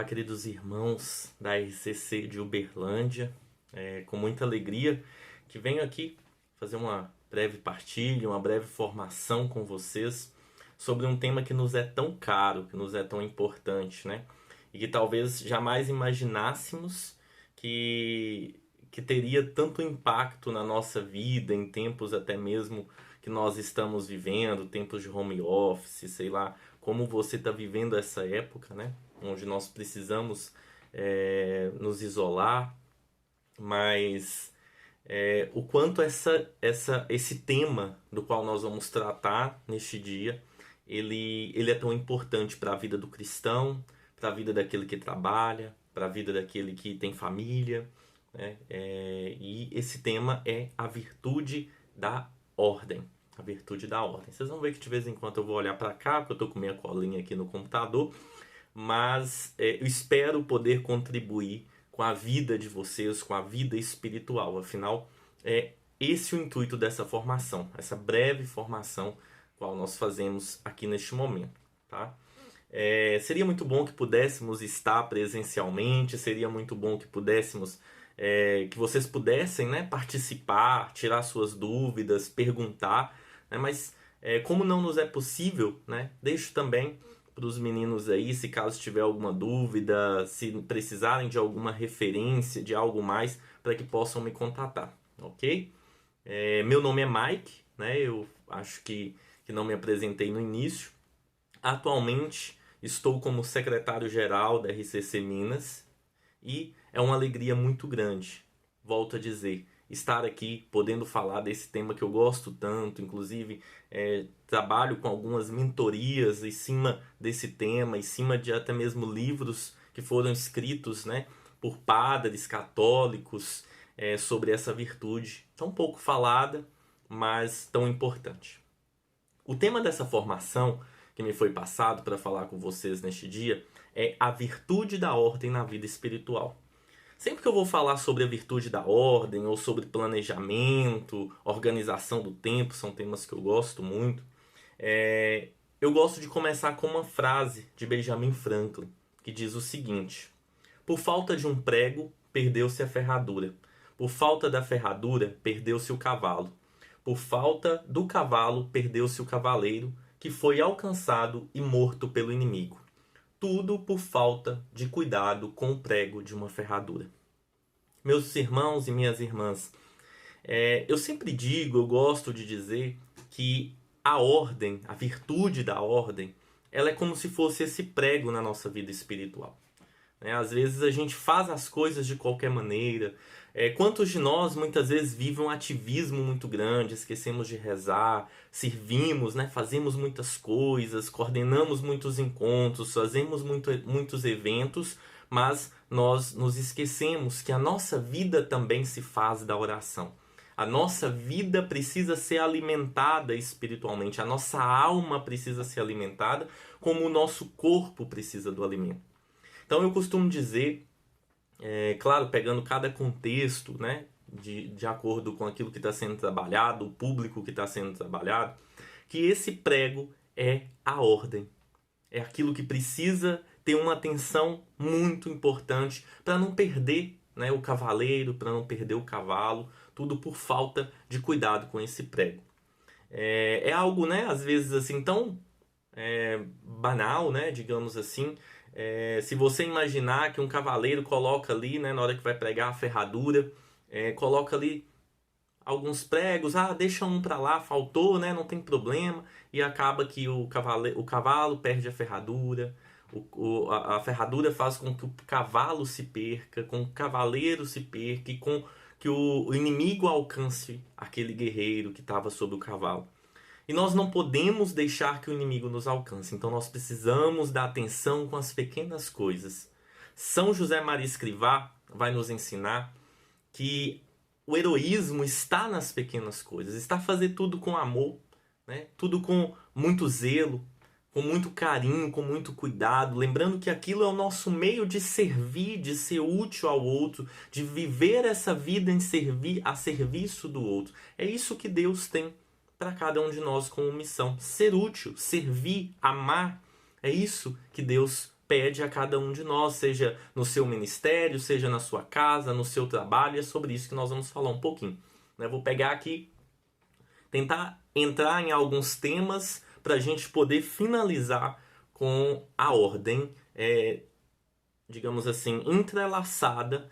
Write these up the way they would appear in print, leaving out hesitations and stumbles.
queridos irmãos da RCC de Uberlândia. Com muita alegria que venho aqui fazer uma breve partilha, uma breve formação com vocês sobre um tema que nos é tão caro, que nos é tão importante, né? E que talvez jamais imaginássemos que teria tanto impacto na nossa vida, em tempos até mesmo que nós estamos vivendo, tempos de home office, sei lá, como você está vivendo essa época, né? Onde nós precisamos nos isolar, mas o quanto esse tema do qual nós vamos tratar neste dia, ele é tão importante para a vida do cristão, para a vida daquele que trabalha, para a vida daquele que tem família, né? E esse tema é a virtude da ordem. A virtude da ordem. Vocês vão ver que de vez em quando eu vou olhar para cá, porque eu estou com minha colinha aqui no computador, mas eu espero poder contribuir com a vida de vocês, com a vida espiritual. Afinal, é esse o intuito dessa formação, essa breve formação qual nós fazemos aqui neste momento, tá? Seria muito bom que pudéssemos estar presencialmente, seria muito bom que pudéssemos, que vocês pudessem, né, participar, tirar suas dúvidas, perguntar, né, mas como não nos é possível, né, deixo também para os meninos aí, se caso tiver alguma dúvida, se precisarem de alguma referência, de algo mais, para que possam me contatar, ok? Meu nome é Mike, né, eu acho que não me apresentei no início. Atualmente estou como secretário-geral da RCC Minas e é uma alegria muito grande, volto a dizer, estar aqui podendo falar desse tema que eu gosto tanto. Inclusive trabalho com algumas mentorias em cima desse tema, em cima de até mesmo livros que foram escritos, né, por padres católicos sobre essa virtude tão pouco falada, mas tão importante. O tema dessa formação que me foi passado para falar com vocês neste dia é a virtude da ordem na vida espiritual. Sempre que eu vou falar sobre a virtude da ordem ou sobre planejamento, organização do tempo, são temas que eu gosto muito, eu gosto de começar com uma frase de Benjamin Franklin, que diz o seguinte: por falta de um prego, perdeu-se a ferradura. Por falta da ferradura, perdeu-se o cavalo. Por falta do cavalo, perdeu-se o cavaleiro, que foi alcançado e morto pelo inimigo. Tudo por falta de cuidado com o prego de uma ferradura. Meus irmãos e minhas irmãs, eu sempre digo, eu gosto de dizer que a ordem, a virtude da ordem, ela é como se fosse esse prego na nossa vida espiritual. Às vezes a gente faz as coisas de qualquer maneira. Quantos de nós muitas vezes vivem um ativismo muito grande, esquecemos de rezar, servimos, né? Fazemos muitas coisas, coordenamos muitos encontros, fazemos muitos eventos, mas nós nos esquecemos que a nossa vida também se faz da oração. A nossa vida precisa ser alimentada espiritualmente, a nossa alma precisa ser alimentada como o nosso corpo precisa do alimento. Então eu costumo dizer, claro, pegando cada contexto, né, de acordo com aquilo que está sendo trabalhado, o público que está sendo trabalhado, que esse prego é a ordem. É aquilo que precisa ter uma atenção muito importante para não perder, né, o cavaleiro, para não perder o cavalo, tudo por falta de cuidado com esse prego. É algo, né, às vezes assim tão banal, né, digamos assim. Se você imaginar que um cavaleiro coloca ali, né, na hora que vai pregar a ferradura, coloca ali alguns pregos, deixa um para lá, faltou, né, não tem problema, e acaba que o cavalo perde a ferradura, a ferradura faz com que o cavalo se perca, com que o cavaleiro se perca, e com que o inimigo alcance aquele guerreiro que estava sobre o cavalo. E nós não podemos deixar que o inimigo nos alcance. Então nós precisamos dar atenção com as pequenas coisas. São José Maria Escrivá vai nos ensinar que o heroísmo está nas pequenas coisas. Está fazer tudo com amor, né? Tudo com muito zelo, com muito carinho, com muito cuidado. Lembrando que aquilo é o nosso meio de servir, de ser útil ao outro, de viver essa vida a serviço do outro. É isso que Deus tem para cada um de nós como missão. Ser útil, servir, amar. É isso que Deus pede a cada um de nós, seja no seu ministério, seja na sua casa, no seu trabalho, e é sobre isso que nós vamos falar um pouquinho. Vou pegar aqui, tentar entrar em alguns temas para a gente poder finalizar com a ordem, digamos assim, entrelaçada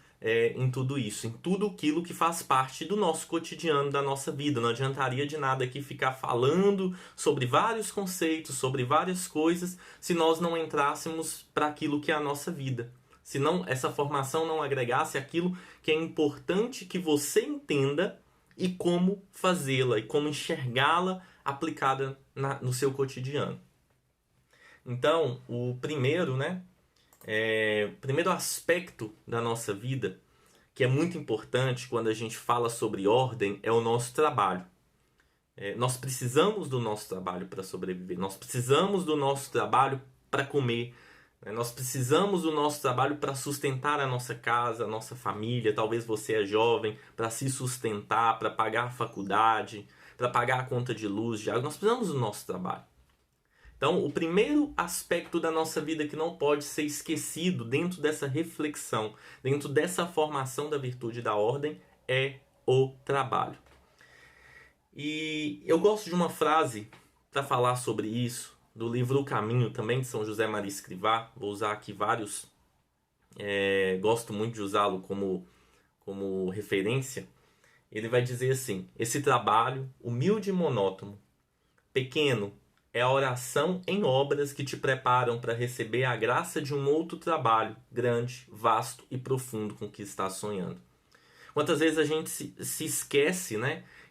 em tudo isso, em tudo aquilo que faz parte do nosso cotidiano, da nossa vida. Não adiantaria de nada aqui ficar falando sobre vários conceitos, sobre várias coisas, se nós não entrássemos para aquilo que é a nossa vida. Se não, essa formação não agregasse aquilo que é importante que você entenda e como fazê-la, e como enxergá-la aplicada no seu cotidiano. Então, o primeiro, primeiro aspecto da nossa vida, que é muito importante quando a gente fala sobre ordem, é o nosso trabalho. Nós precisamos do nosso trabalho para sobreviver. Nós precisamos do nosso trabalho para comer. Nós precisamos do nosso trabalho para sustentar a nossa casa, a nossa família. Talvez você é jovem, para se sustentar, para pagar a faculdade, para pagar a conta de luz, de água. Nós precisamos do nosso trabalho. Então, o primeiro aspecto da nossa vida que não pode ser esquecido dentro dessa reflexão, dentro dessa formação da virtude da ordem, é o trabalho. E eu gosto de uma frase para falar sobre isso, do livro O Caminho, também de São José Maria Escrivá. Vou usar aqui vários, gosto muito de usá-lo como referência. Ele vai dizer assim: esse trabalho, humilde e monótono, pequeno, é a oração em obras que te preparam para receber a graça de um outro trabalho grande, vasto e profundo com que está sonhando. Quantas vezes a gente se esquece,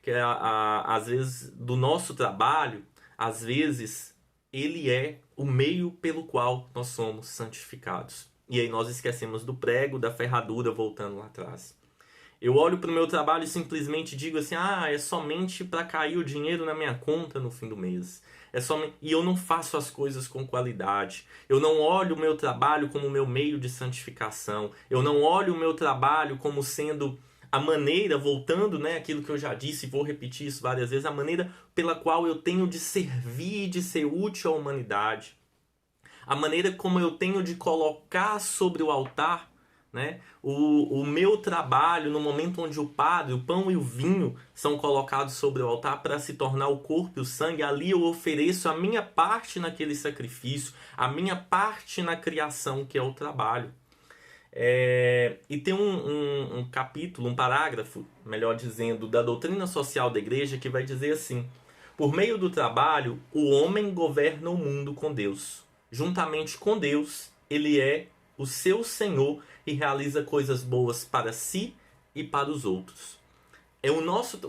que às vezes do nosso trabalho, às vezes ele é o meio pelo qual nós somos santificados. E aí nós esquecemos do prego, da ferradura, voltando lá atrás. Eu olho para o meu trabalho e simplesmente digo assim: é somente para cair o dinheiro na minha conta no fim do mês. E eu não faço as coisas com qualidade. Eu não olho o meu trabalho como meu meio de santificação. Eu não olho o meu trabalho como sendo a maneira, voltando, aquilo que eu já disse, e vou repetir isso várias vezes, a maneira pela qual eu tenho de servir, de ser útil à humanidade. A maneira como eu tenho de colocar sobre o altar o meu trabalho, no momento onde o padre, o pão e o vinho são colocados sobre o altar para se tornar o corpo e o sangue. Ali eu ofereço a minha parte naquele sacrifício, a minha parte na criação, que é o trabalho. E tem um capítulo, um parágrafo, melhor dizendo, da doutrina social da igreja, que vai dizer assim: por meio do trabalho, o homem governa o mundo com Deus. Juntamente com Deus, ele é o seu Senhor e realiza coisas boas para si e para os outros. O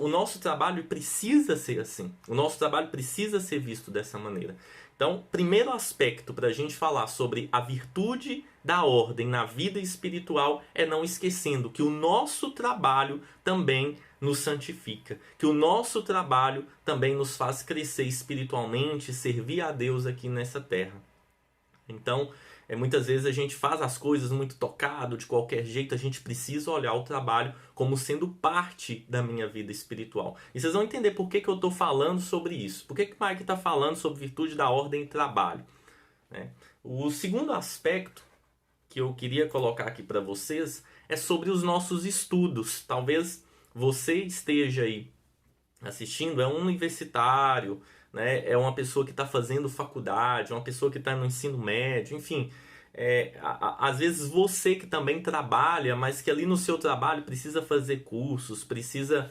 nosso trabalho precisa ser assim. O nosso trabalho precisa ser visto dessa maneira. Então, primeiro aspecto para a gente falar sobre a virtude da ordem na vida espiritual é não esquecendo que o nosso trabalho também nos santifica, que o nosso trabalho também nos faz crescer espiritualmente, servir a Deus aqui nessa terra. Então, muitas vezes a gente faz as coisas muito tocado, de qualquer jeito. A gente precisa olhar o trabalho como sendo parte da minha vida espiritual. E vocês vão entender por que eu estou falando sobre isso. Por que o Mike está falando sobre virtude da ordem e trabalho. O segundo aspecto que eu queria colocar aqui para vocês é sobre os nossos estudos. Talvez você esteja aí assistindo, é um universitário, é uma pessoa que está fazendo faculdade, uma pessoa que está no ensino médio, enfim. Às vezes você que também trabalha, mas que ali no seu trabalho precisa fazer cursos, precisa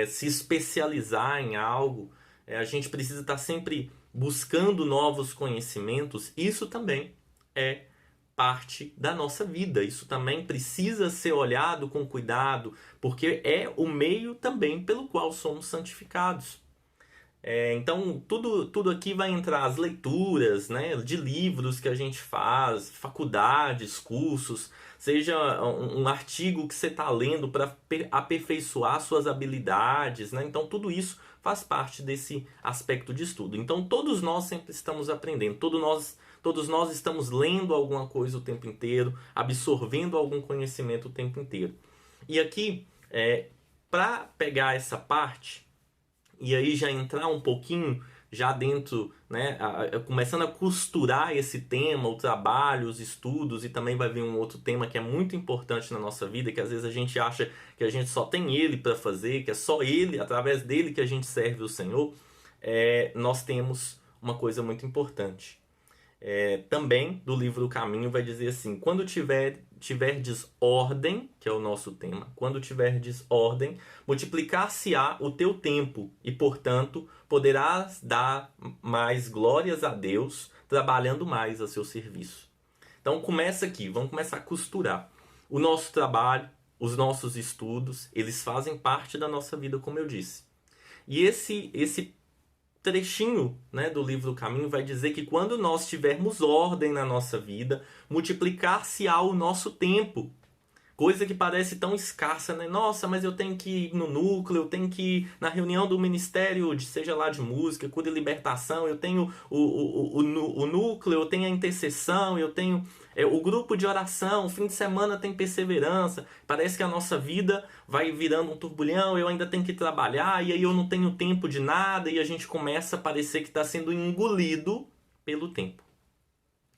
se especializar em algo, a gente precisa estar sempre buscando novos conhecimentos. Isso também é parte da nossa vida. Isso também precisa ser olhado com cuidado, porque é o meio também pelo qual somos santificados. Então, tudo aqui vai entrar as leituras, de livros que a gente faz, faculdades, cursos, seja um artigo que você está lendo para aperfeiçoar suas habilidades. Então, tudo isso faz parte desse aspecto de estudo. Então, todos nós sempre estamos aprendendo, todos nós estamos lendo alguma coisa o tempo inteiro, absorvendo algum conhecimento o tempo inteiro. E aqui, para pegar essa parte, e aí já entrar um pouquinho já dentro, né, começando a costurar esse tema, o trabalho, os estudos, e também vai vir um outro tema que é muito importante na nossa vida, que às vezes a gente acha que a gente só tem ele para fazer, que é só ele, através dele que a gente serve o Senhor. Nós temos uma coisa muito importante. Também do livro O Caminho vai dizer assim: quando tiverdes ordem, que é o nosso tema, quando tiverdes ordem, multiplicar-se-á o teu tempo, e portanto poderás dar mais glórias a Deus, trabalhando mais a seu serviço. Então começa aqui, vamos começar a costurar. O nosso trabalho, os nossos estudos, eles fazem parte da nossa vida, como eu disse. E esse trechinho, né, do livro do Caminho vai dizer que quando nós tivermos ordem na nossa vida, multiplicar-se-á o nosso tempo. Coisa que parece tão escassa, né? Nossa, mas eu tenho que ir no núcleo, eu tenho que ir na reunião do ministério, seja lá de música, cura e libertação, eu tenho o núcleo, eu tenho a intercessão, eu tenho o grupo de oração, o fim de semana tem perseverança. Parece que a nossa vida vai virando um turbulhão, eu ainda tenho que trabalhar, e aí eu não tenho tempo de nada, e a gente começa a parecer que está sendo engolido pelo tempo.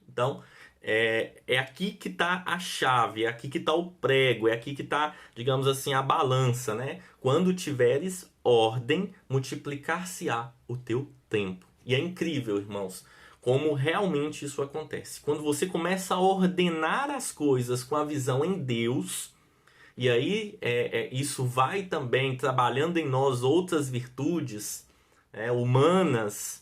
Então, é aqui que está a chave, é aqui que está o prego, é aqui que está, digamos assim, a balança, né? Quando tiveres ordem, multiplicar-se-á o teu tempo. E é incrível, irmãos, como realmente isso acontece. Quando você começa a ordenar as coisas com a visão em Deus, e aí isso vai também trabalhando em nós outras virtudes humanas,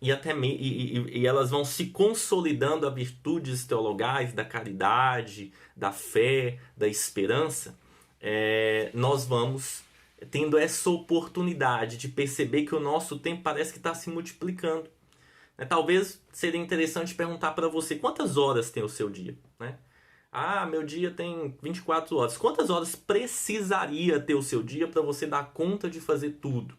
e elas vão se consolidando a virtudes teologais da caridade, da fé, da esperança. Nós vamos tendo essa oportunidade de perceber que o nosso tempo parece que está se multiplicando. Talvez seria interessante perguntar para você: quantas horas tem o seu dia? Meu dia tem 24 horas. Quantas horas precisaria ter o seu dia para você dar conta de fazer tudo?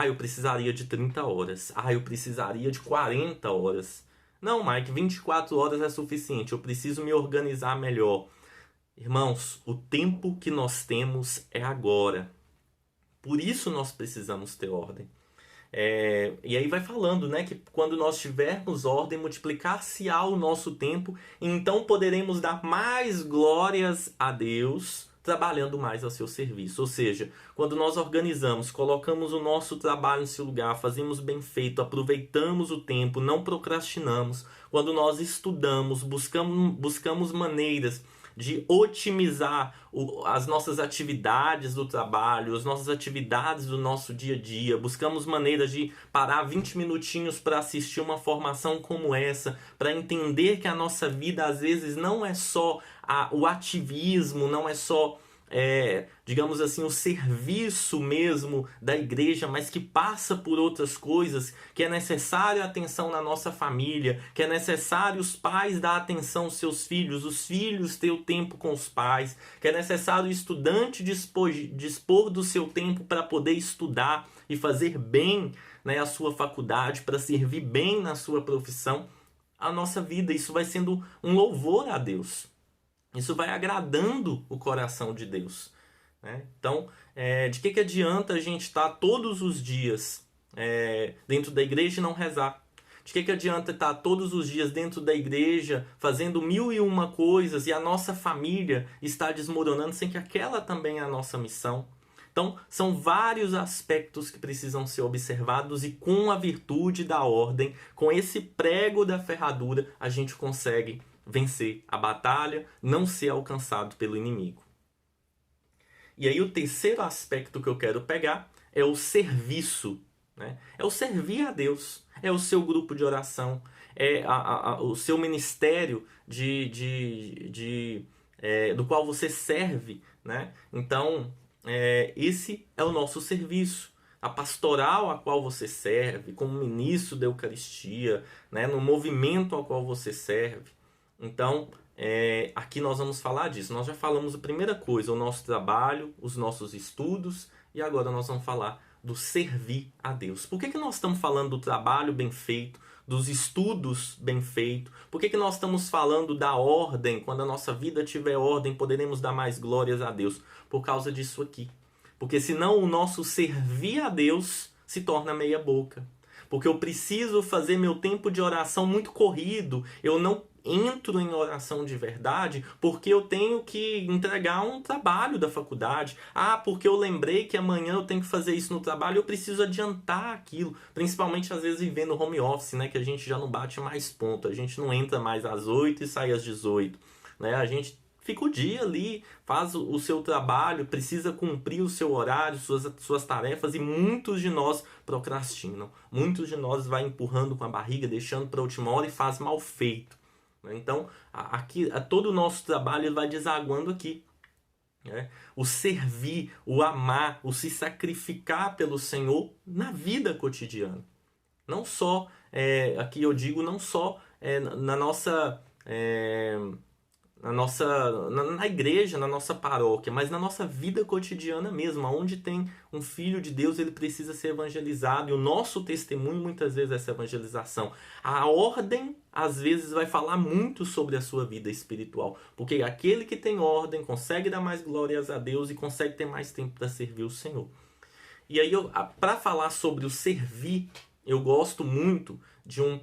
Eu precisaria de 30 horas. Eu precisaria de 40 horas. Não, Mike, 24 horas é suficiente. Eu preciso me organizar melhor. Irmãos, o tempo que nós temos é agora. Por isso nós precisamos ter ordem. E aí vai falando, né, que quando nós tivermos ordem, multiplicar-se-á o nosso tempo, então poderemos dar mais glórias a Deus, trabalhando mais ao seu serviço. Ou seja, quando nós organizamos, colocamos o nosso trabalho em seu lugar, fazemos bem feito, aproveitamos o tempo, não procrastinamos, quando nós estudamos, buscamos maneiras de otimizar as nossas atividades do trabalho, as nossas atividades do nosso dia a dia. Buscamos maneiras de parar 20 minutinhos para assistir uma formação como essa, para entender que a nossa vida às vezes não é só o ativismo, não é só digamos assim, o serviço mesmo da igreja, mas que passa por outras coisas, que é necessário a atenção na nossa família, que é necessário os pais dar atenção aos seus filhos, os filhos ter o tempo com os pais, que é necessário o estudante dispor do seu tempo para poder estudar e fazer bem, a sua faculdade, para servir bem na sua profissão. A nossa vida, isso vai sendo um louvor a Deus. Isso vai agradando o coração de Deus. Então, de que adianta a gente estar todos os dias dentro da igreja e não rezar? De que adianta estar todos os dias dentro da igreja fazendo 1001 coisas e a nossa família está desmoronando sem que aquela também é a nossa missão? Então, são vários aspectos que precisam ser observados, e com a virtude da ordem, com esse prego da ferradura, a gente consegue vencer a batalha, não ser alcançado pelo inimigo. E aí o terceiro aspecto que eu quero pegar é o serviço. É o servir a Deus, é o seu grupo de oração, é o seu ministério do qual você serve. Então, esse é o nosso serviço. A pastoral a qual você serve, como ministro da Eucaristia, no movimento ao qual você serve. Então, aqui nós vamos falar disso. Nós já falamos a primeira coisa, o nosso trabalho, os nossos estudos, e agora nós vamos falar do servir a Deus. Por que nós estamos falando do trabalho bem feito, dos estudos bem feitos? Por que nós estamos falando da ordem? Quando a nossa vida tiver ordem, poderemos dar mais glórias a Deus. Por causa disso aqui. Porque senão o nosso servir a Deus se torna meia boca. Porque eu preciso fazer meu tempo de oração muito corrido, eu não entro em oração de verdade porque eu tenho que entregar um trabalho da faculdade. Ah, porque eu lembrei que amanhã eu tenho que fazer isso no trabalho, eu preciso adiantar aquilo. Principalmente às vezes vivendo home office, né, que a gente já não bate mais ponto, a gente não entra mais às 8 e sai às 18, né? A gente fica o dia ali, faz o seu trabalho, precisa cumprir o seu horário, suas tarefas, e muitos de nós procrastinam. Muitos de nós vai empurrando com a barriga, deixando para a última hora e faz mal feito. Então, todo o nosso trabalho vai desaguando aqui. Né? O servir, o amar, o se sacrificar pelo Senhor na vida cotidiana. Não só, aqui eu digo, não só na nossa... na igreja, na nossa paróquia, mas na nossa vida cotidiana mesmo, onde tem um filho de Deus, ele precisa ser evangelizado, e o nosso testemunho muitas vezes é essa evangelização. A ordem às vezes vai falar muito sobre a sua vida espiritual, porque aquele que tem ordem consegue dar mais glórias a Deus e consegue ter mais tempo para servir o Senhor. E aí, para falar sobre o servir, eu gosto muito de um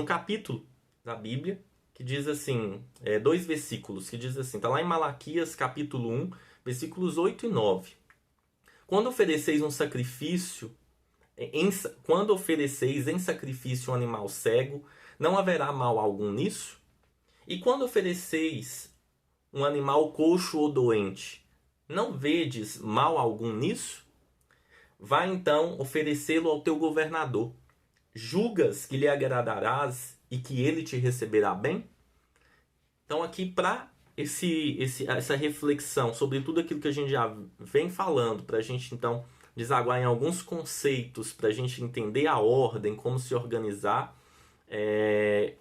capítulo da Bíblia, que diz assim, 2 versículos, que diz assim, está lá em Malaquias capítulo 1, versículos 8 e 9. Quando ofereceis um sacrifício, quando ofereceis em sacrifício um animal cego, não haverá mal algum nisso? E quando ofereceis um animal coxo ou doente, não vedes mal algum nisso? Vai então oferecê-lo ao teu governador. Julgas que lhe agradarás e que ele te receberá bem? Então aqui para essa reflexão sobre tudo aquilo que a gente já vem falando, para a gente então desaguar em alguns conceitos, para a gente entender a ordem, como se organizar,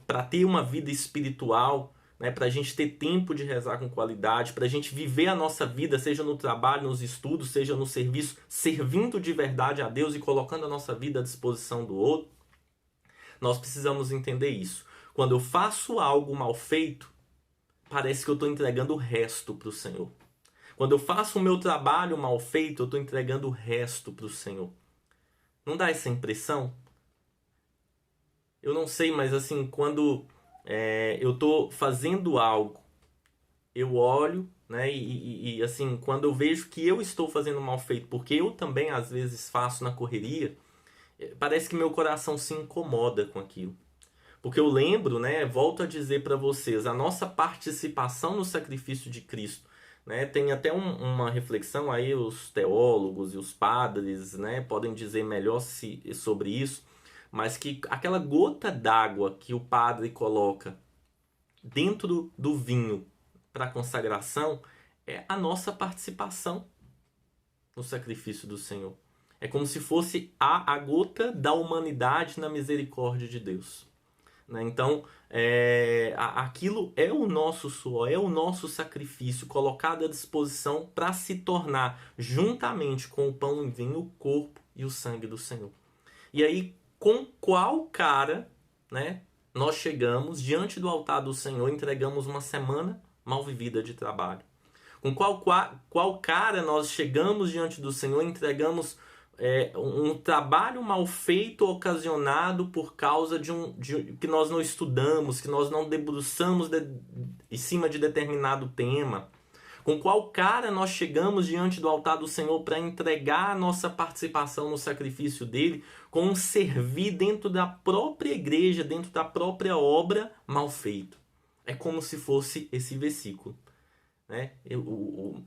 para ter uma vida espiritual, né, para a gente ter tempo de rezar com qualidade, para a gente viver a nossa vida, seja no trabalho, nos estudos, seja no serviço, servindo de verdade a Deus e colocando a nossa vida à disposição do outro. Nós precisamos entender isso. Quando eu faço algo mal feito, parece que eu estou entregando o resto para o Senhor. Quando eu faço o meu trabalho mal feito, eu estou entregando o resto para o Senhor. Não dá essa impressão? Eu não sei, mas assim, quando eu estou fazendo algo, eu olho, né, e assim, quando eu vejo que eu estou fazendo mal feito, porque eu também às vezes faço na correria, parece que meu coração se incomoda com aquilo. Porque eu lembro, né, volto a dizer para vocês, a nossa participação no sacrifício de Cristo, né, tem até uma reflexão aí, os teólogos e os padres, né, podem dizer melhor sobre isso, mas que aquela gota d'água que o padre coloca dentro do vinho para a consagração é a nossa participação no sacrifício do Senhor. É como se fosse a gota da humanidade na misericórdia de Deus. Então, aquilo é o nosso suor, é o nosso sacrifício colocado à disposição para se tornar, juntamente com o pão e vinho, o corpo e o sangue do Senhor. E aí, com qual cara, né, nós chegamos diante do altar do Senhor e entregamos uma semana mal vivida de trabalho? Com qual cara nós chegamos diante do Senhor e entregamos um trabalho mal feito ocasionado por causa de que nós não estudamos, que nós não debruçamos em cima de determinado tema? Com qual cara nós chegamos diante do altar do Senhor para entregar a nossa participação no sacrifício dele, com um servir dentro da própria igreja, dentro da própria obra mal feito? É como se fosse esse versículo. Né?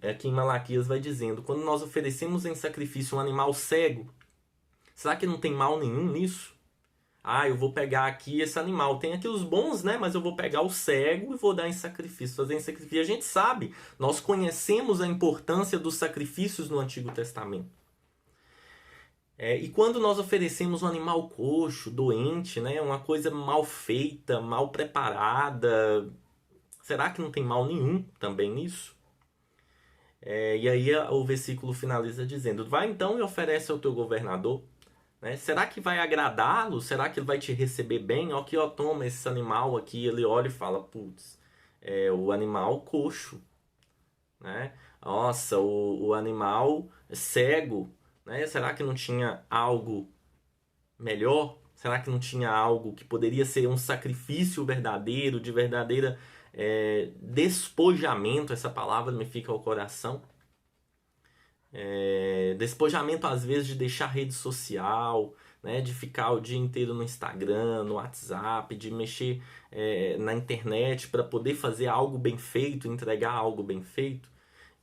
Aqui em Malaquias vai dizendo, quando nós oferecemos em sacrifício um animal cego, será que não tem mal nenhum nisso? Eu vou pegar aqui esse animal, tem aqui os bons, né? Mas eu vou pegar o cego e vou dar em sacrifício, fazer em sacrifício. A gente sabe, nós conhecemos a importância dos sacrifícios no Antigo Testamento. E quando nós oferecemos um animal coxo, doente, né? Uma coisa mal feita, mal preparada, será que não tem mal nenhum também nisso? E aí o versículo finaliza dizendo, vai então e oferece ao teu governador. Né? Será que vai agradá-lo? Será que ele vai te receber bem? Ó, toma esse animal aqui. Ele olha e fala, putz, o animal coxo. Né? Nossa, o animal cego. né? Será que não tinha algo melhor? Será que não tinha algo que poderia ser um sacrifício verdadeiro, de verdadeira despojamento? Essa palavra me fica ao coração. Despojamento, às vezes, de deixar rede social, né, de ficar o dia inteiro no Instagram, no WhatsApp, de mexer na internet para poder fazer algo bem feito, entregar algo bem feito.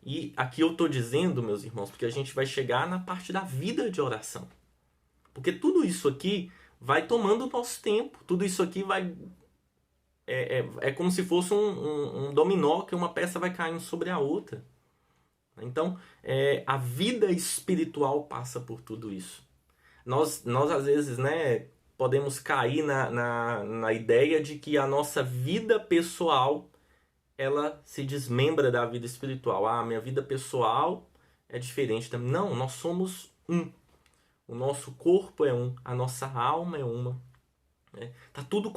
E aqui eu estou dizendo, meus irmãos, porque a gente vai chegar na parte da vida de oração. Porque tudo isso aqui vai tomando o nosso tempo, tudo isso aqui vai... É como se fosse um dominó, que uma peça vai caindo sobre a outra. Então, a vida espiritual passa por tudo isso. Nós às vezes, né, podemos cair na ideia de que a nossa vida pessoal, ela se desmembra da vida espiritual. Ah, minha vida pessoal é diferente também. Não, nós somos um. O nosso corpo é um, a nossa alma é uma. Né? Tá tudo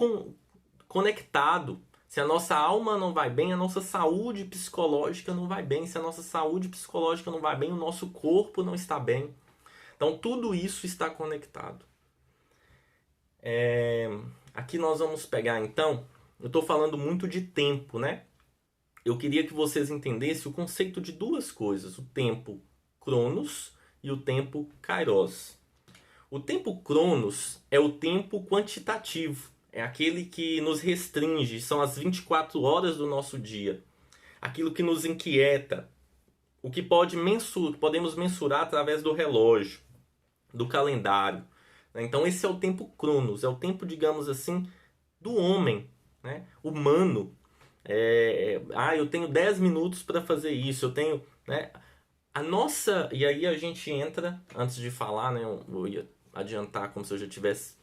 conectado. Se a nossa alma não vai bem, a nossa saúde psicológica não vai bem. Se a nossa saúde psicológica não vai bem, o nosso corpo não está bem. Então tudo isso está conectado. Aqui nós vamos pegar então, eu estou falando muito de tempo, né? Eu queria que vocês entendessem o conceito de duas coisas, o tempo Cronos e o tempo Kairos. O tempo Cronos é o tempo quantitativo, é aquele que nos restringe, são as 24 horas do nosso dia, aquilo que nos inquieta, o que podemos mensurar através do relógio, do calendário. Então esse é o tempo Cronos, é o tempo, digamos assim, do homem, né? Humano. Eu tenho 10 minutos para fazer isso, eu tenho... Né? A nossa... E aí a gente entra, antes de falar, né, eu ia adiantar como se eu já tivesse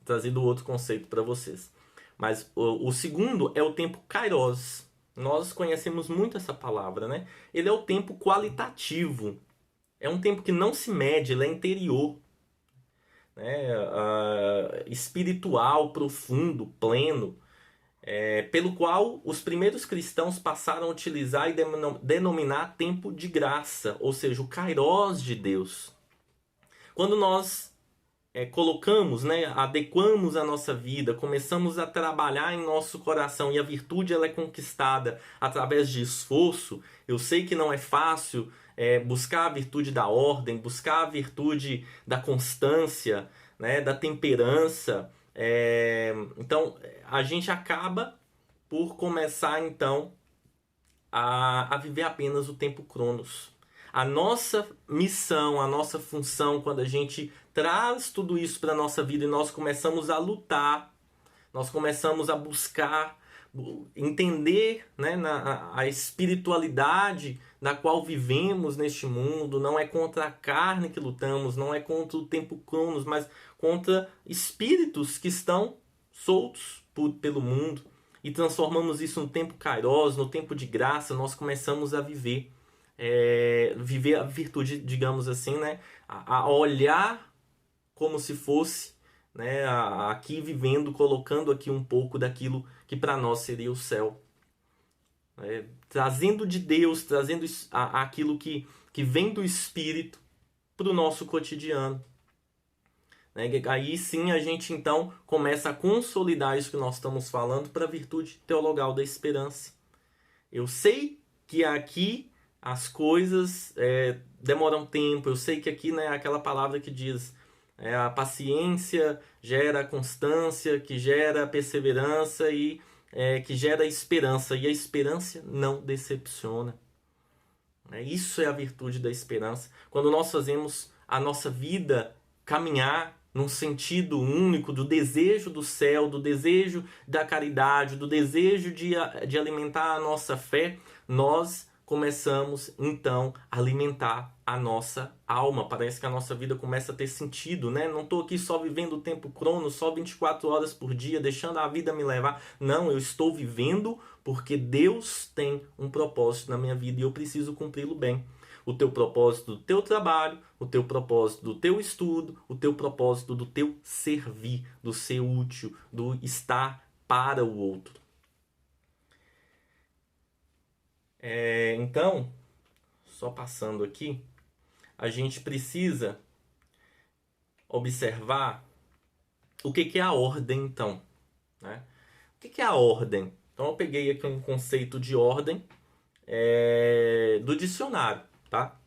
trazido outro conceito para vocês. Mas o segundo é o tempo Kairos. Nós conhecemos muito essa palavra, né? Ele é o tempo qualitativo. É um tempo que não se mede, ele é interior. Né? Espiritual, profundo, pleno. Pelo qual os primeiros cristãos passaram a utilizar e denominar tempo de graça, ou seja, o Kairos de Deus. Quando nós colocamos, né, adequamos a nossa vida, começamos a trabalhar em nosso coração e a virtude ela é conquistada através de esforço. Eu sei que não é fácil buscar a virtude da ordem, buscar a virtude da constância, né, da temperança. Então a gente acaba por começar então a viver apenas o tempo Cronos. A nossa missão, a nossa função, quando a gente traz tudo isso para a nossa vida e nós começamos a lutar, nós começamos a buscar entender, né, a espiritualidade na qual vivemos neste mundo. Não é contra a carne que lutamos, não é contra o tempo Cronos, mas contra espíritos que estão soltos pelo mundo. E transformamos isso no tempo Kairos, no tempo de graça, nós começamos a viver. Viver a virtude, digamos assim, né? A olhar como se fosse, né, aqui vivendo, colocando aqui um pouco daquilo que para nós seria o céu. Trazendo de Deus, trazendo aquilo que vem do Espírito para o nosso cotidiano. Aí sim a gente então começa a consolidar isso que nós estamos falando para a virtude teologal da esperança. Eu sei que aqui as coisas demoram tempo, eu sei que aqui, né, aquela palavra que diz a paciência gera constância, que gera perseverança e que gera esperança, e a esperança não decepciona. Isso é a virtude da esperança. Quando nós fazemos a nossa vida caminhar num sentido único do desejo do céu, do desejo da caridade, do desejo de alimentar a nossa fé, nós começamos então a alimentar a nossa alma. Parece que a nossa vida começa a ter sentido, né? Não estou aqui só vivendo o tempo Cronos, só 24 horas por dia, deixando a vida me levar. Não, eu estou vivendo porque Deus tem um propósito na minha vida e eu preciso cumpri-lo bem. O teu propósito do teu trabalho, o teu propósito do teu estudo, o teu propósito do teu servir, do ser útil, do estar para o outro. Então, só passando aqui, a gente precisa observar o que é a ordem, então, né? O que é a ordem? Então eu peguei aqui um conceito de ordem do dicionário, tá?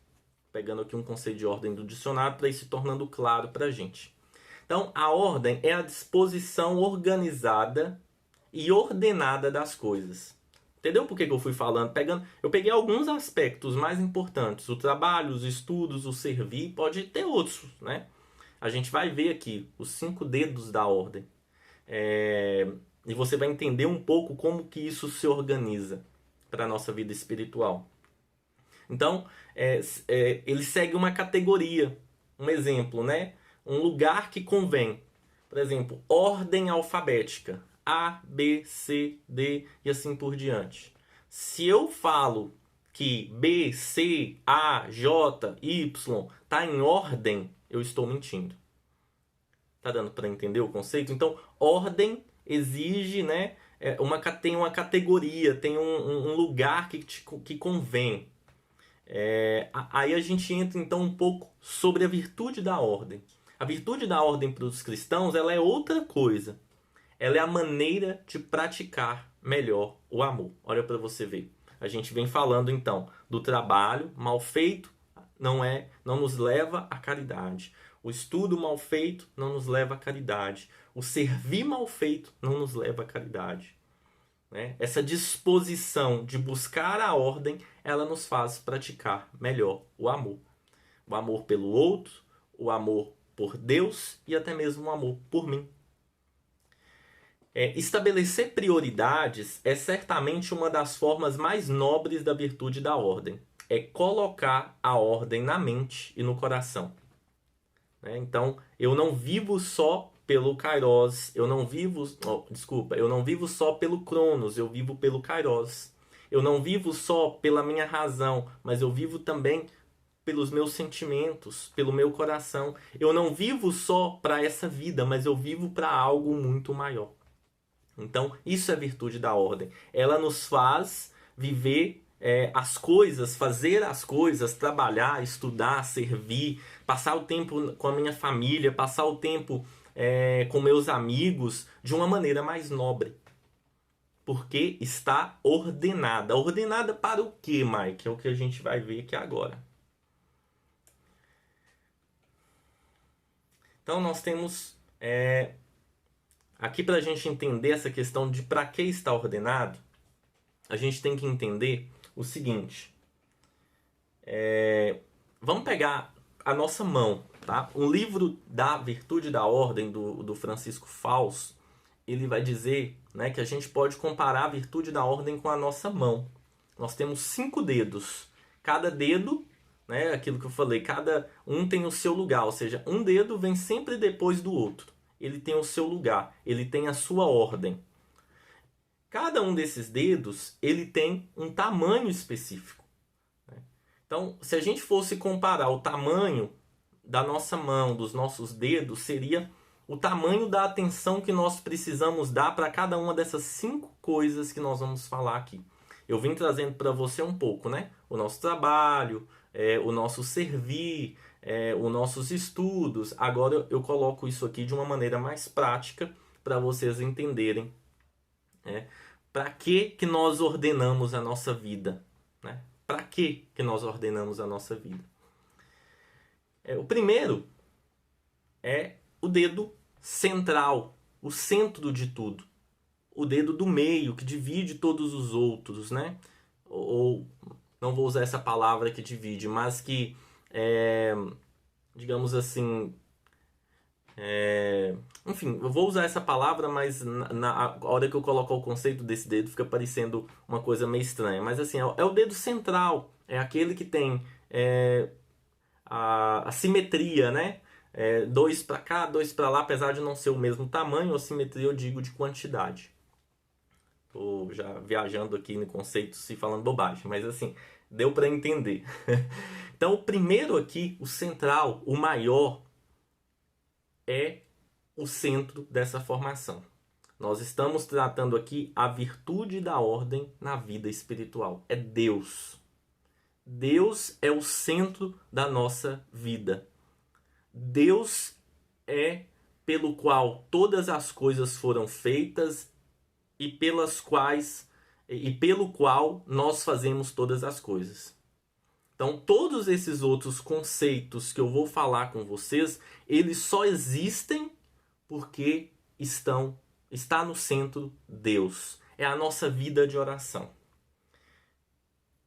Pegando aqui um conceito de ordem do dicionário para ir se tornando claro para a gente. Então, a ordem é a disposição organizada e ordenada das coisas. Entendeu por que eu fui falando? Eu peguei alguns aspectos mais importantes. O trabalho, os estudos, o servir, pode ter outros, né? A gente vai ver aqui os 5 dedos da ordem. E você vai entender um pouco como que isso se organiza para a nossa vida espiritual. Então, ele segue uma categoria. Um exemplo, né? Um lugar que convém. Por exemplo, ordem alfabética. A, B, C, D e assim por diante. Se eu falo que B, C, A, J, Y está em ordem, eu estou mentindo. Tá dando para entender o conceito? Então, ordem exige, né, tem uma categoria, tem um lugar que convém. Aí a gente entra então um pouco sobre a virtude da ordem. A virtude da ordem para os cristãos, ela é outra coisa. Ela é a maneira de praticar melhor o amor. Olha para você ver. A gente vem falando então do trabalho mal feito não nos leva à caridade. O estudo mal feito não nos leva à caridade. O servir mal feito não nos leva à caridade. Né? Essa disposição de buscar a ordem, ela nos faz praticar melhor o amor. O amor pelo outro, o amor por Deus e até mesmo o amor por mim. Estabelecer prioridades é certamente uma das formas mais nobres da virtude da ordem. É colocar a ordem na mente e no coração. Então, eu não vivo só pelo Kairos, eu não vivo só pelo Cronos, eu vivo pelo Kairos. Eu não vivo só pela minha razão, mas eu vivo também pelos meus sentimentos, pelo meu coração. Eu não vivo só para essa vida, mas eu vivo para algo muito maior. Então, isso é a virtude da ordem. Ela nos faz viver as coisas, fazer as coisas, trabalhar, estudar, servir, passar o tempo com a minha família, passar o tempo com meus amigos de uma maneira mais nobre. Porque está ordenada. Ordenada para o quê, Mike? É o que a gente vai ver aqui agora. Então, nós temos aqui para a gente entender essa questão de para que está ordenado, a gente tem que entender o seguinte. Vamos pegar a nossa mão, tá? Um livro da Virtude da Ordem, do Francisco Fausto, ele vai dizer, né, que a gente pode comparar a virtude da ordem com a nossa mão. Nós temos 5 dedos. Cada dedo, né, aquilo que eu falei, cada um tem o seu lugar, ou seja, um dedo vem sempre depois do outro. Ele tem o seu lugar, ele tem a sua ordem. Cada um desses dedos, ele tem um tamanho específico. Então, se a gente fosse comparar o tamanho da nossa mão, dos nossos dedos, seria o tamanho da atenção que nós precisamos dar para cada uma dessas 5 coisas que nós vamos falar aqui. Eu vim trazendo para você um pouco, né? O nosso trabalho, o nosso servir, os nossos estudos. Agora eu coloco isso aqui de uma maneira mais prática para vocês entenderem para que nós ordenamos a nossa vida. Né? Para que nós ordenamos a nossa vida? O primeiro é o dedo central, o centro de tudo. O dedo do meio, que divide todos os outros, né? Ou não vou usar essa palavra que divide, mas que, digamos assim, enfim, eu vou usar essa palavra, mas na hora que eu coloco o conceito desse dedo fica parecendo uma coisa meio estranha. Mas assim, é o dedo central, é aquele que tem a simetria, né? 2 para cá, 2 para lá, apesar de não ser o mesmo tamanho, a simetria eu digo de quantidade. Tô já viajando aqui no conceito e falando bobagem, mas assim, deu para entender. Então, o primeiro aqui, o central, o maior, é o centro dessa formação. Nós estamos tratando aqui a virtude da ordem na vida espiritual. É Deus. Deus é o centro da nossa vida. Deus é pelo qual todas as coisas foram feitas e pelo qual nós fazemos todas as coisas. Então, todos esses outros conceitos que eu vou falar com vocês, eles só existem porque está no centro Deus. É a nossa vida de oração.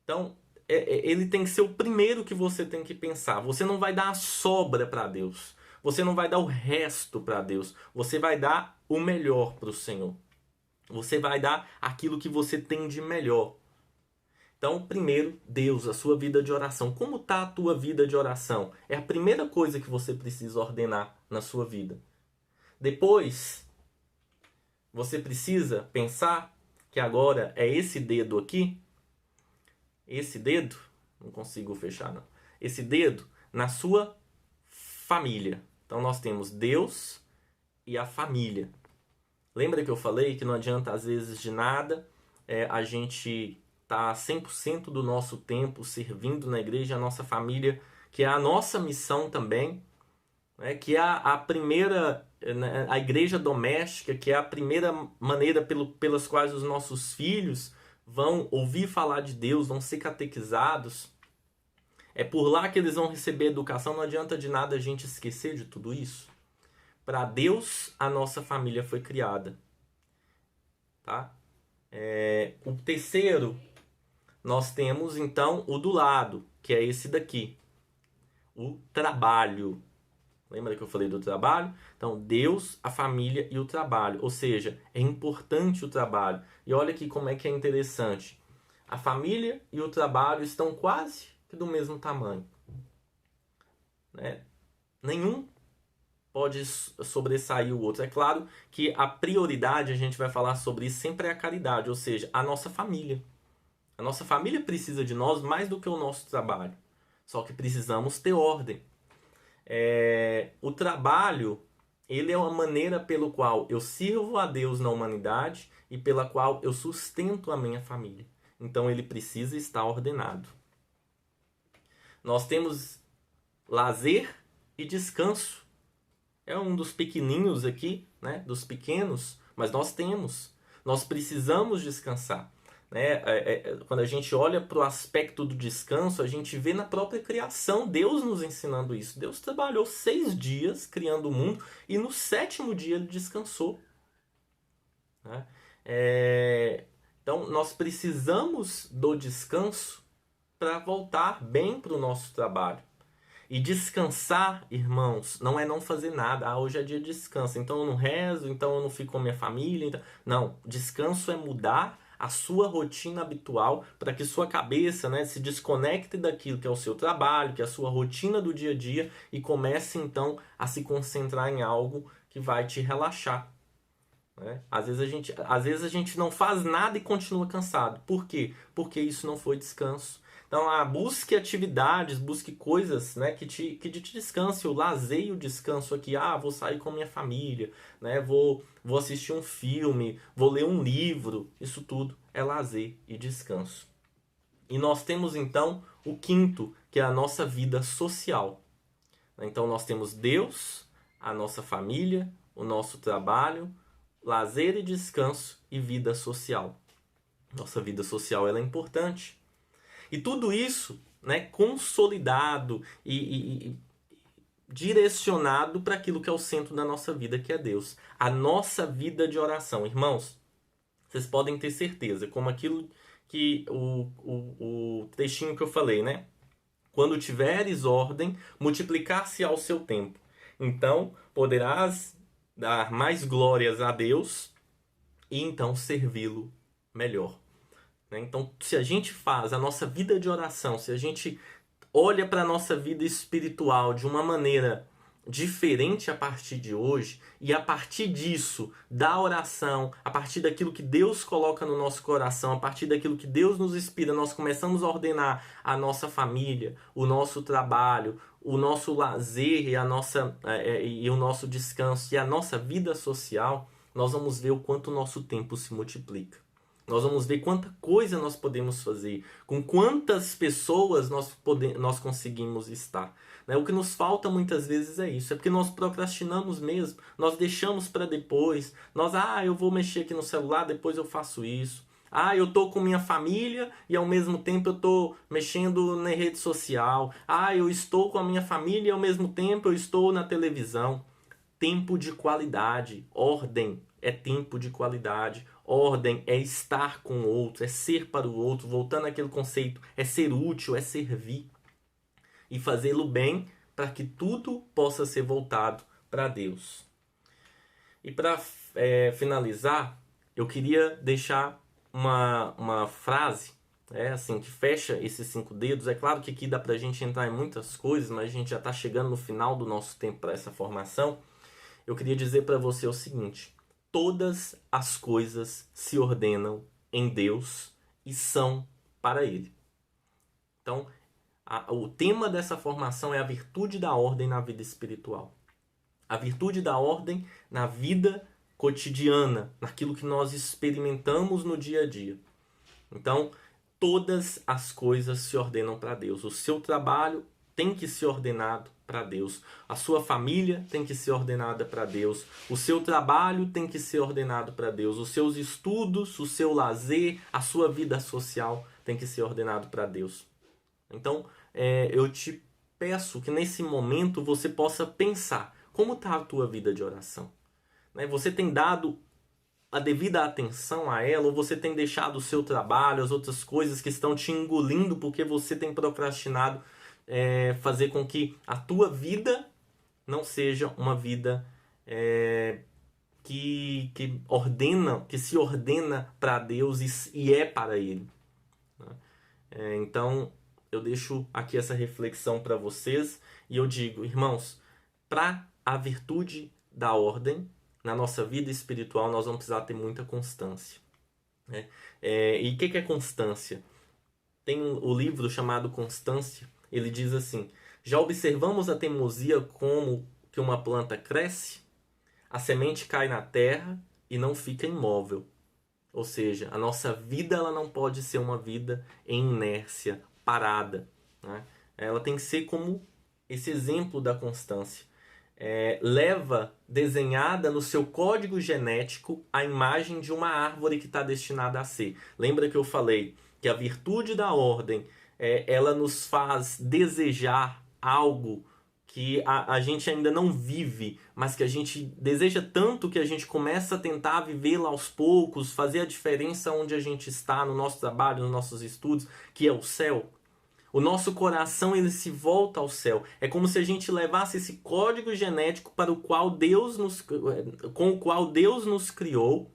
Então, ele tem que ser o primeiro que você tem que pensar. Você não vai dar a sobra para Deus. Você não vai dar o resto para Deus. Você vai dar o melhor para o Senhor. Você vai dar aquilo que você tem de melhor. Então, primeiro, Deus, a sua vida de oração. Como está a tua vida de oração? É a primeira coisa que você precisa ordenar na sua vida. Depois, você precisa pensar que agora é esse dedo aqui. Esse dedo, não consigo fechar não. Esse dedo na sua família. Então, nós temos Deus e a família. Lembra que eu falei que não adianta às vezes de nada a gente tá 100% do nosso tempo servindo na igreja, a nossa família, que é a nossa missão também, né? Que é a primeira, a igreja doméstica, que é a primeira maneira pelas quais os nossos filhos vão ouvir falar de Deus, vão ser catequizados. É por lá que eles vão receber educação. Não adianta de nada a gente esquecer de tudo isso. Para Deus, a nossa família foi criada. Tá? O terceiro, nós temos então o do lado, que é esse daqui. O trabalho. Lembra que eu falei do trabalho? Então, Deus, a família e o trabalho. Ou seja, é importante o trabalho. E olha aqui como é que é interessante. A família e o trabalho estão quase que do mesmo tamanho. Né? Nenhum pode sobressair o outro. É claro que a prioridade, a gente vai falar sobre isso, sempre é a caridade, ou seja, a nossa família. A nossa família precisa de nós mais do que o nosso trabalho. Só que precisamos ter ordem. O trabalho, ele é uma maneira pelo qual eu sirvo a Deus na humanidade e pela qual eu sustento a minha família. Então ele precisa estar ordenado. Nós temos lazer e descanso. É um dos pequenininhos aqui, né? Dos pequenos, mas nós temos. Nós precisamos descansar. Né? Quando a gente olha para o aspecto do descanso, a gente vê na própria criação Deus nos ensinando isso. Deus trabalhou 6 dias criando o mundo e no 7º dia ele descansou. Né? Então nós precisamos do descanso para voltar bem para o nosso trabalho. E descansar, irmãos, não é não fazer nada. Hoje é dia de descanso, então eu não rezo, então eu não fico com a minha família. Então... Não, descanso é mudar a sua rotina habitual para que sua cabeça, né, se desconecte daquilo que é o seu trabalho, que é a sua rotina do dia a dia e comece então a se concentrar em algo que vai te relaxar. Né? Às vezes a gente não faz nada e continua cansado. Por quê? Porque isso não foi descanso. Então, busque atividades, busque coisas, né, que te descanse. O lazer e o descanso aqui. Vou sair com a minha família, né, vou assistir um filme, vou ler um livro. Isso tudo é lazer e descanso. E nós temos, então, o quinto, que é a nossa vida social. Então, nós temos Deus, a nossa família, o nosso trabalho, lazer e descanso e vida social. Nossa vida social ela é importante. E tudo isso, né, consolidado e direcionado para aquilo que é o centro da nossa vida, que é Deus. A nossa vida de oração. Irmãos, vocês podem ter certeza, como aquilo que o trechinho que eu falei, né? Quando tiveres ordem, multiplicar-se ao seu tempo. Então, poderás dar mais glórias a Deus e então servi-lo melhor. Então, se a gente faz a nossa vida de oração, se a gente olha para a nossa vida espiritual de uma maneira diferente a partir de hoje, e a partir disso, da oração, a partir daquilo que Deus coloca no nosso coração, a partir daquilo que Deus nos inspira, nós começamos a ordenar a nossa família, o nosso trabalho, o nosso lazer e o nosso descanso e a nossa vida social, nós vamos ver o quanto o nosso tempo se multiplica. Nós vamos ver quanta coisa nós podemos fazer, com quantas pessoas nós conseguimos estar. Né? O que nos falta muitas vezes é isso, é porque nós procrastinamos mesmo, nós deixamos para depois, eu vou mexer aqui no celular, depois eu faço isso. Eu tô com minha família e ao mesmo tempo eu tô mexendo na rede social. Eu estou com a minha família e ao mesmo tempo eu estou na televisão. Tempo de qualidade, ordem é tempo de qualidade. Ordem é estar com o outro, é ser para o outro, voltando àquele conceito, é ser útil, é servir e fazê-lo bem para que tudo possa ser voltado para Deus. E para finalizar, eu queria deixar uma frase assim, que fecha esses 5 dedos. É claro que aqui dá para a gente entrar em muitas coisas, mas a gente já está chegando no final do nosso tempo para essa formação. Eu queria dizer para você o seguinte: todas as coisas se ordenam em Deus e são para Ele. Então, o tema dessa formação é a virtude da ordem na vida espiritual. A virtude da ordem na vida cotidiana, naquilo que nós experimentamos no dia a dia. Então, todas as coisas se ordenam para Deus. O seu trabalho tem que ser ordenado para Deus. A sua família tem que ser ordenada para Deus. O seu trabalho tem que ser ordenado para Deus. Os seus estudos, o seu lazer, a sua vida social tem que ser ordenado para Deus. Então, eu te peço que nesse momento você possa pensar como está a tua vida de oração. Você tem dado a devida atenção a ela, ou você tem deixado o seu trabalho, as outras coisas que estão te engolindo porque você tem procrastinado fazer com que a tua vida não seja uma vida que se ordena para Deus e é para Ele. Então, eu deixo aqui essa reflexão para vocês e eu digo, irmãos, para a virtude da ordem na nossa vida espiritual, nós vamos precisar ter muita constância. E o que é constância? Tem o livro chamado Constância. Ele diz assim: já observamos a teimosia como que uma planta cresce? A semente cai na terra e não fica imóvel. Ou seja, a nossa vida ela não pode ser uma vida em inércia, parada. Ela tem que ser como esse exemplo da constância. Leva desenhada no seu código genético a imagem de uma árvore que está destinada a ser. Lembra que eu falei que a virtude da ordem ela nos faz desejar algo que a gente ainda não vive, mas que a gente deseja tanto que a gente começa a tentar vivê-la aos poucos, fazer a diferença onde a gente está, no nosso trabalho, nos nossos estudos, que é o céu. O nosso coração ele se volta ao céu. É como se a gente levasse esse código genético com o qual Deus nos criou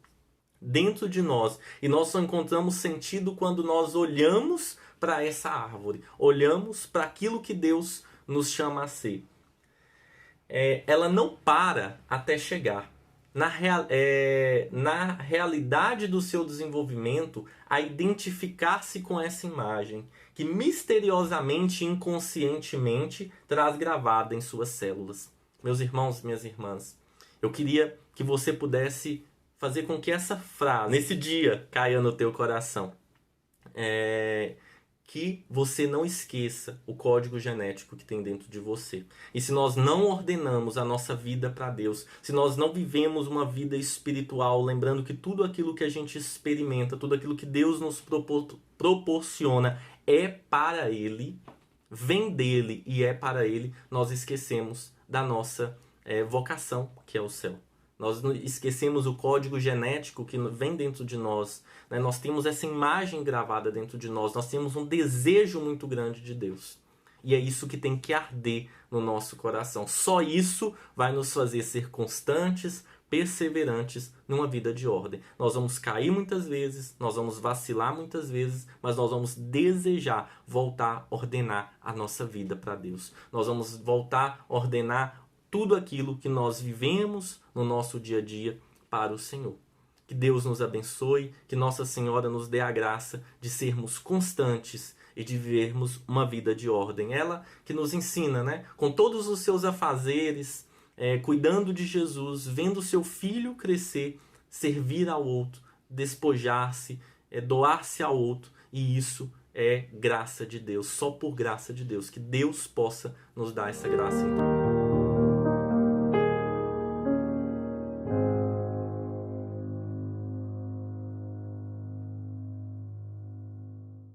dentro de nós. E nós só encontramos sentido quando nós olhamos para essa árvore, olhamos para aquilo que Deus nos chama a ser. Ela não para até chegar. Na realidade do seu desenvolvimento, a identificar-se com essa imagem, que misteriosamente, inconscientemente, traz gravada em suas células. Meus irmãos, minhas irmãs, eu queria que você pudesse fazer com que essa frase, nesse dia, caia no teu coração. Que você não esqueça o código genético que tem dentro de você. E se nós não ordenamos a nossa vida para Deus, se nós não vivemos uma vida espiritual, lembrando que tudo aquilo que a gente experimenta, tudo aquilo que Deus nos proporciona é para Ele, vem dele e é para Ele, nós esquecemos da nossa vocação, que é o céu. Nós esquecemos o código genético que vem dentro de nós. Nós temos essa imagem gravada dentro de nós. Nós temos um desejo muito grande de Deus. E é isso que tem que arder no nosso coração. Só isso vai nos fazer ser constantes, perseverantes numa vida de ordem. Nós vamos cair muitas vezes, nós vamos vacilar muitas vezes, mas nós vamos desejar voltar a ordenar a nossa vida para Deus. Nós vamos voltar a ordenar tudo aquilo que nós vivemos no nosso dia a dia para o Senhor. Que Deus nos abençoe, que Nossa Senhora nos dê a graça de sermos constantes e de vivermos uma vida de ordem. Ela que nos ensina, com todos os seus afazeres, cuidando de Jesus, vendo seu filho crescer, servir ao outro, despojar-se, é doar-se ao outro, e isso é graça de Deus, só por graça de Deus, que Deus possa nos dar essa graça então.